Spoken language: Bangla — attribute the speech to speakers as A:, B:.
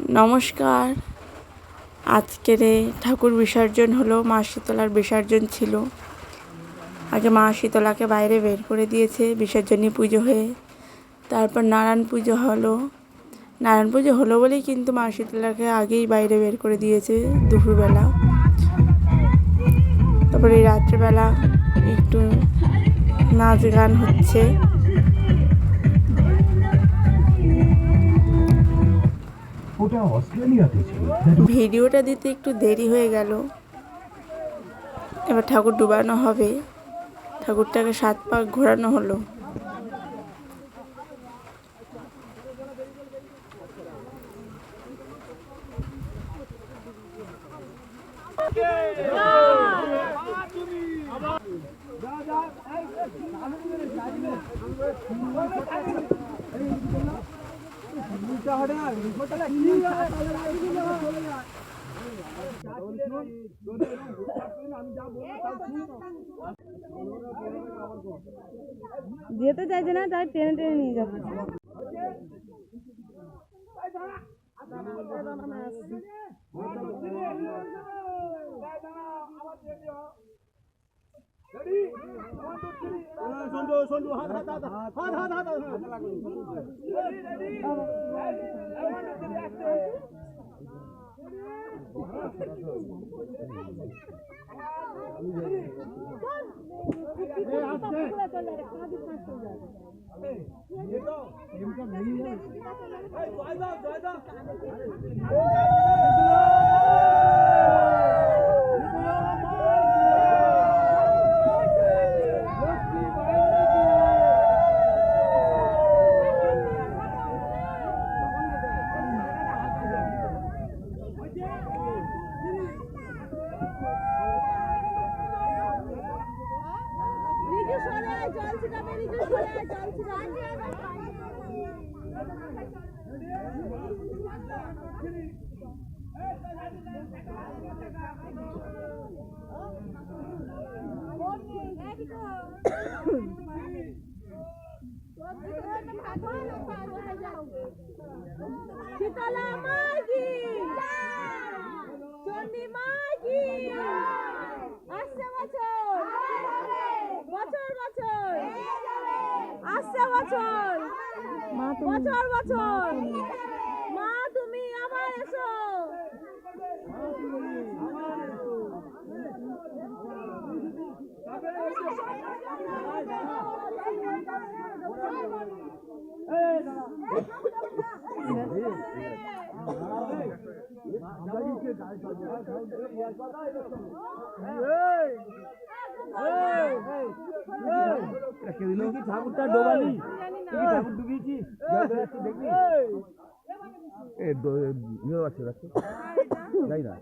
A: নমস্কার। আজকের ঠাকুর বিসর্জন হলো, মা শীতলার বিসর্জন ছিল। আগে মা শীতলাকে বাইরে বের করে দিয়েছে বিসর্জনী পুজো হয়ে, তারপর নারায়ণ পুজো হলো। নারায়ণ পুজো হলো বলেই কিন্তু মা শীতলাকে আগেই বাইরে বের করে দিয়েছে দুপুরবেলা। তারপরে রাত্রেবেলা একটু নাচ গান হচ্ছে। ভিডিওটা দিতে একটু দেরি হয়ে গেল। এবার ঠাকুর ডুবানো হবে, ঠাকুরটাকে 7 পাক ঘোরানো হলো। যেতে চাইছে না, তাই টেনে টেনে নিয়ে যাচ্ছে। শীতলা মা কি চণ্ডী মা কি আসছে বছর বছর বছর আসছে বছর বছর বছর মা তুমি আমার এসো। ঠাকুরটা ডোবালি, ঠাকুর ডুবিয়েছিস দেখবি যাই না।